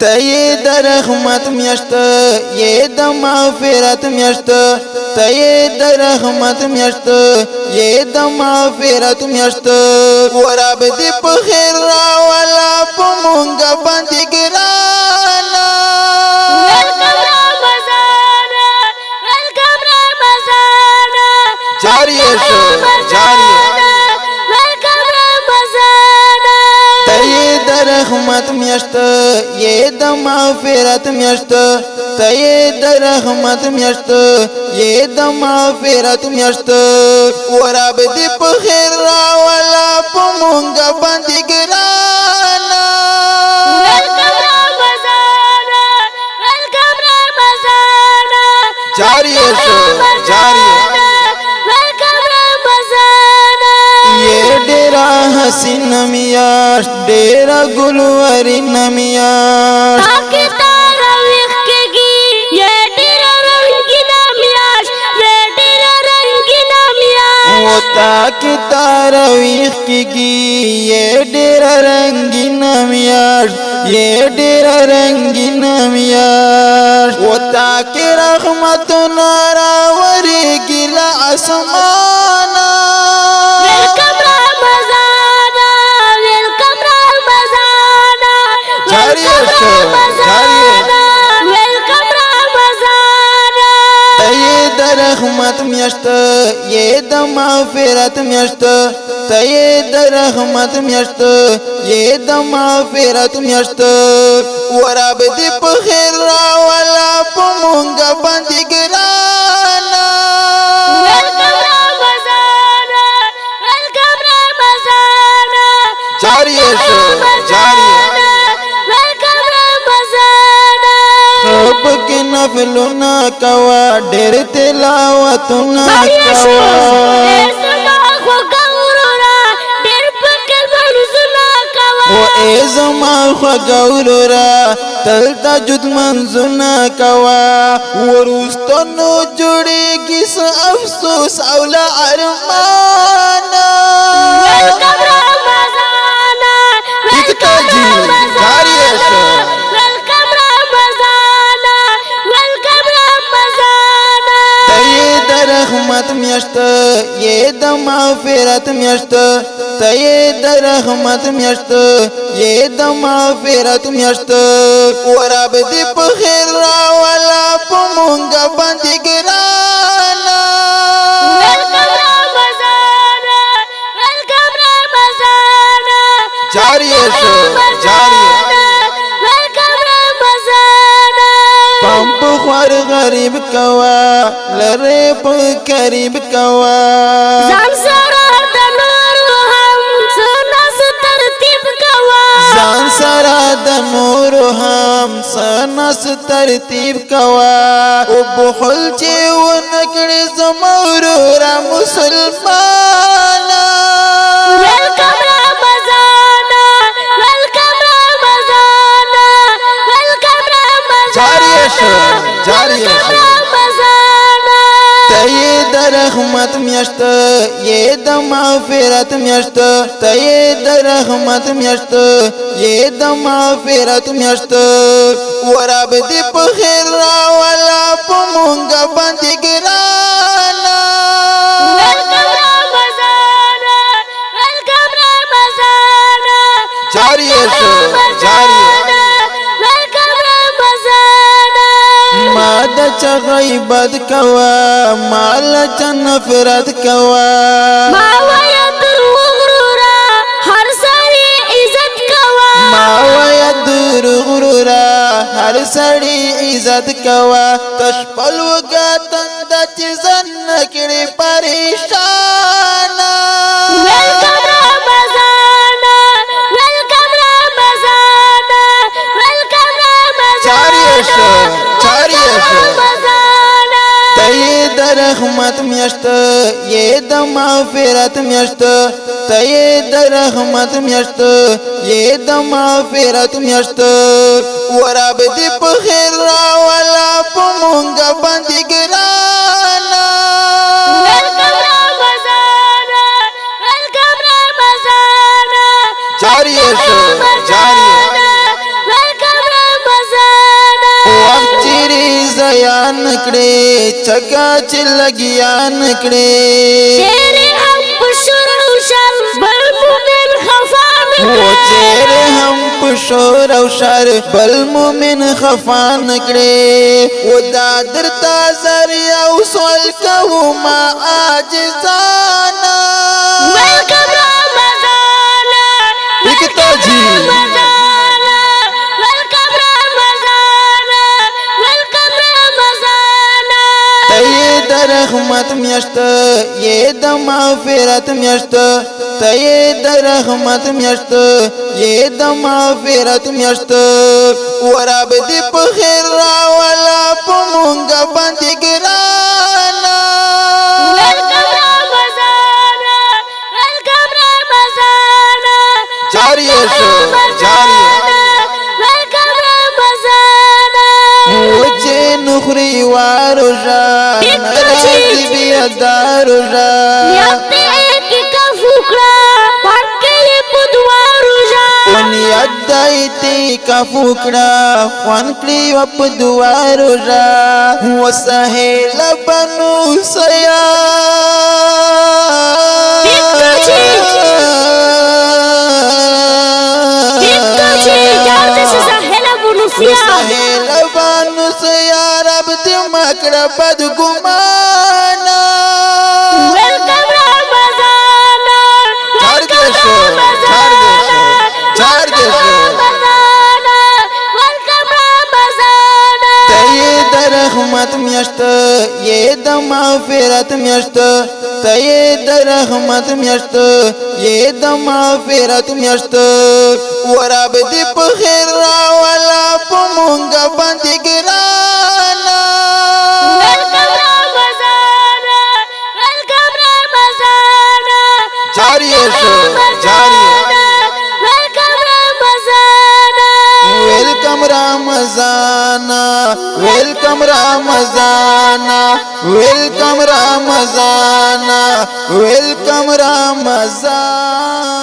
تیه در رحمت میشت یه د مغفرت میشت تیه در رحمت میشت یه د مغفرت میشت وراب دی په خیر را ولا په مونږ باندې ګرانا welcome Ramazan جاری شو جاری رحمت میشت یه د مغفرت میشت تیه در رحمت میشت یه د مغفرت میشت وراب دی په خیر را ولا په مونږ باندې ګرانا welcome Ramazan جاری شو جاری ये डेरा हसीन मियाश डेरा गुलवरी नमियाश ताकि तारा विखगी ये डेरा रंगीन मियाश ये डेरा रंगीन मियाश वो ताकि तारा विखगी ये डेरा रंगीन मियाश ये डेरा रंगीन मियाश वो ताकि रहमत नारावरी गिला आसमाना رحمت میشت یه د مغفرت میشت تیه د رحمت میشت یه د مغفرت میشت وراب دی په خیر را ولا په مونږ باندې ګرانا welcome Ramazan جاری شو جاری خوب کی نفلونا کوا ډېر تلاوتونا کوا او ای زما خوګورا تل تجد منزنا کوا ورستنو جوړيږي س افسوس او لا ارمانا رحمت میشت یه د مغفرت میشت تیه د رحمت میشت یه د مغفرت میشت وراب دی په خیر را ولا په مونږ باندې ګرانا welcome Ramazan جاری شو جاری پمپ خوار غریب کوا لره په قریب کوا ځان سره د نورو هم سناس ترتیب کوا ځان سره د نورو هم سناس ترتیب کوا او بخل چې ونکړي زمورو را مسلمانا welcome Ramazan welcome Ramazan welcome Ramazan جاری شو جاری شو تیه د رحمت میشت یه د مغفرت میشت تیه د رحمت میشت یه د مغفرت میشت وراب دی په خیر را ولا په مونږ باندې ګرانا welcome Ramazan جاری شو جاری ما د چا غیبت کوا مال چا نفرت کوا ما ویا غرورا هر سړی عزت کوا ما ویا غرورا هر سړی عزت کوا تشپل وګا تند چې زن کړي پریشان welcome Ramazan welcome Ramazan welcome Ramazan جاری شو جاری شو تیه د رحمت میشت یه د مغفرت میشت تیه د رحمت میشت یه د مغفرت میشت وراب دی په خیر را ولا په مونږ باندې ګرانا welcome Ramazan welcome Ramazan جاری شو جاری welcome Ramazan زیان کړي چکا چې لګیان کړي تیرے هم پشور او شر بل مومن خفان و چیرې هم په شور او شر بل مومن خفان کړي و دا درته زر یو سوال کومه عاجزانه ویلکم رمضان پښتو جی رمضان ویلکم رمضان ویلکم رمضان تې د رحمت میاشت یې د مغفرت میاشت تې د رحمت میاشت یې د مغفرت میاشت وراب دې په خیر راولا په مونږ باندې ګرانه ویلکم رمضان ویلکم رمضان جاری شو جاری ویلکم رمضان وچه نخری وارو جان راځي بیا دارو جان یاته کی کفوکړه پټکې پدوارو جا ونیت دایتی کفوکړه خوان کړی و په دوارو جا وسهیل بنو سیا وسهیل بنو سیا رب دې مکړه بد ګمانا ویلکم رمضان چار دې شو رمضان ویلکم رمضان تې د رحمت میاشت یې د مغفرت میاشت تې د رحمت میاشت یې د مغفرت میاشت وراب دې په خیر راولا په مونږ باندې ګرانه ویلکم رمضان ویلکم رمضان جاری شو جاری ویلکم رمضان ویلکم رمضان ویلکم رمضان ویلکم رمضان ویلکم رمضان